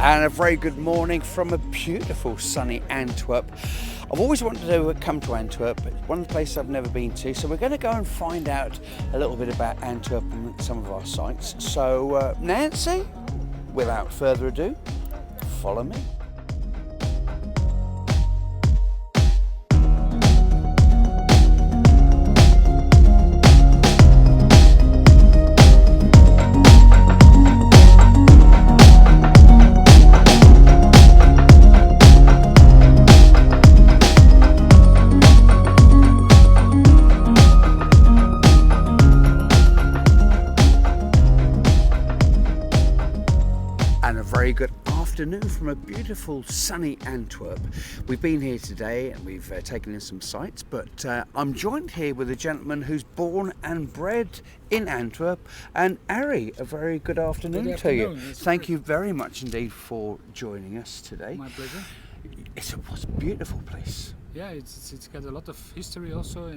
And a very good morning from a beautiful sunny Antwerp. I've always wanted to come to Antwerp. It's one of the places I've never been to, so we're going to go and find out a little bit about Antwerp and some of our sites. So Nancy, without further ado, follow me. Very good afternoon from a beautiful sunny Antwerp. We've been here today and we've taken in some sights, but I'm joined here with a gentleman who's born and bred in Antwerp. And Ari, a very good afternoon to you. Thank you very much indeed for joining us today. My pleasure. It's a beautiful place. Yeah, it's got a lot of history also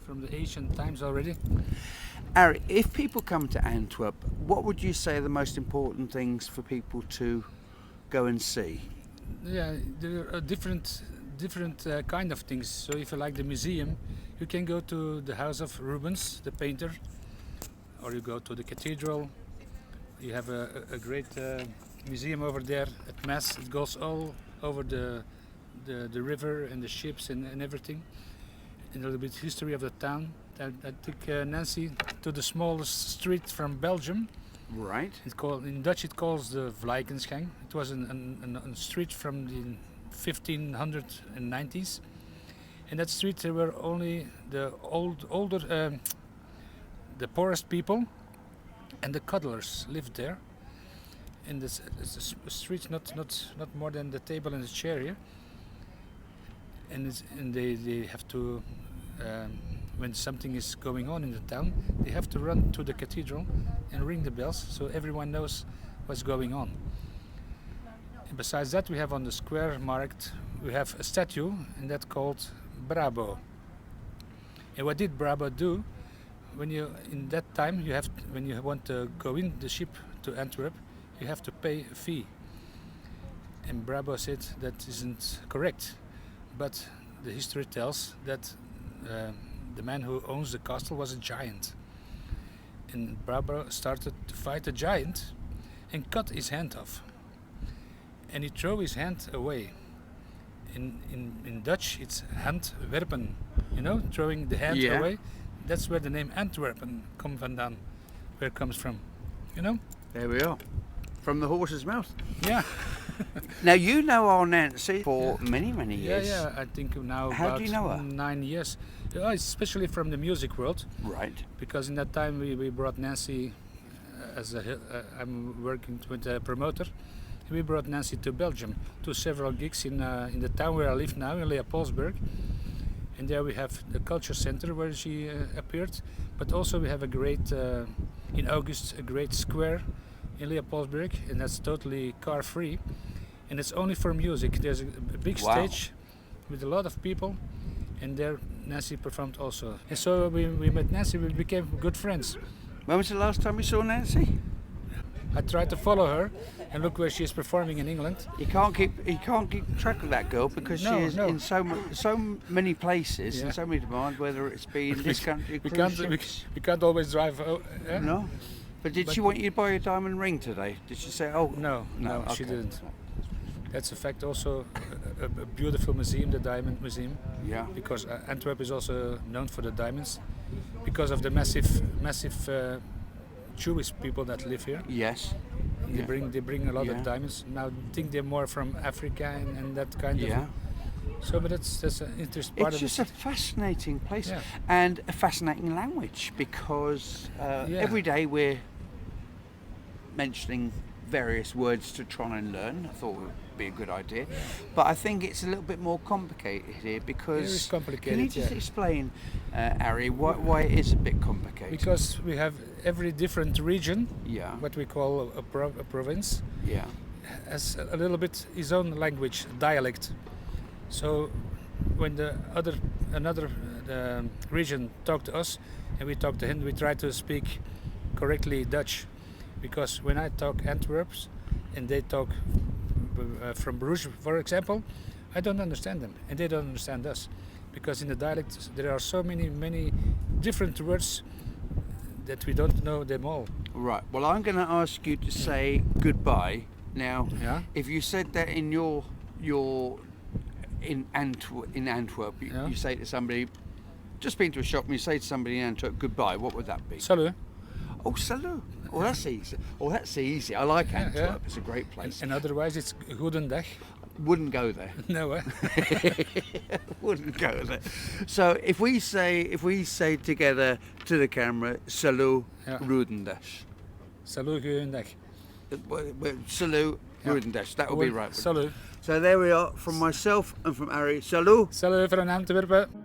from the ancient times already. Ari, if people come to Antwerp, what would you say are the most important things for people to go and see? Yeah, there are different kind of things. So if you like the museum, you can go to the house of Rubens, the painter, or you go to the cathedral. You have a great museum over there at Mass. It goes all over the river and the ships and everything. And a little bit history of the town. I took Nancy to the smallest street from Belgium. Right. In Dutch it calls the Vlijkensgang. It was a street from the 1590s. In that street there were only the the poorest people and the cuddlers lived there. And the street not more than the table and the chair here. And they have to. When something is going on in the town, they have to run to the cathedral and ring the bells so everyone knows what's going on. And besides that, we have on the square marked, we have a statue, and that's called Brabo. And what did Brabo do? In that time, when you want to go in the ship to Antwerp, you have to pay a fee. And Brabo said that isn't correct, but the history tells that the man who owns the castle was a giant. And Brabo started to fight a giant and cut his hand off. And he threw his hand away. In Dutch it's handwerpen, throwing the hand away. That's where the name Antwerpen comes vandaan, where it comes from, There we are. From the horse's mouth. Yeah. Now you know our Nancy for many years. Yeah, I think now How about do you know her? 9 years. Especially from the music world. Right. Because in that time we brought Nancy I'm working with a promoter. We brought Nancy to Belgium to several gigs in the town where I live now, in Leopoldsburg. And there we have the culture center where she appeared. But also we have in August, a great square in Leopoldsburg, and that's totally car free. And it's only for music. There's a big stage with a lot of people, and there Nancy performed also. And so we met Nancy, we became good friends. When was the last time we saw Nancy? I tried to follow her and look where she is performing in England. You can't keep track of that girl because she is in so many places and so many demands, whether it's been this country, we can't always drive. No. But did she want you to buy a diamond ring today? Did she say, oh? No, okay. She didn't. That's a fact. Also, a beautiful museum, the Diamond Museum. Yeah. Because Antwerp is also known for the diamonds, because of the massive Jewish people that live here. Yes. They bring a lot of diamonds. Now I think they're more from Africa and that kind of. Yeah. So, but that's an interesting part of it. It's just a fascinating place and a fascinating language because every day we're mentioning various words to try and learn. I thought it would be a good idea, but I think it's a little bit more complicated here because. It is complicated. Can you just explain, Ari, why it is a bit complicated? Because we have every different region, what we call a province, has a little bit his own language, dialect. So when another region talk to us and we talk to him, we try to speak correctly Dutch, because when I talk Antwerp and they talk from Bruges, for example, I don't understand them, and they don't understand us, because in the dialect there are so many different words that we don't know them all. Right. Well, I'm going to ask you to say goodbye now. Yeah. If you said that in your in Antwerp, Yeah. you say to somebody, just been to a shop, and you say to somebody in Antwerp goodbye. What would that be? Salut. Oh, salut. Oh, that's easy. Oh, that's easy. I like Antwerp. It's a great place. And otherwise it's goedendag. Wouldn't go there. No, eh? Wouldn't go there. So if we say together to the camera, salut, Yeah. Rudendash. Salut, goedendag. Salut, Yeah. Rudendash. That would be right. Salut. So there we are, from myself and from Ari. Salut. Salut from Antwerpen.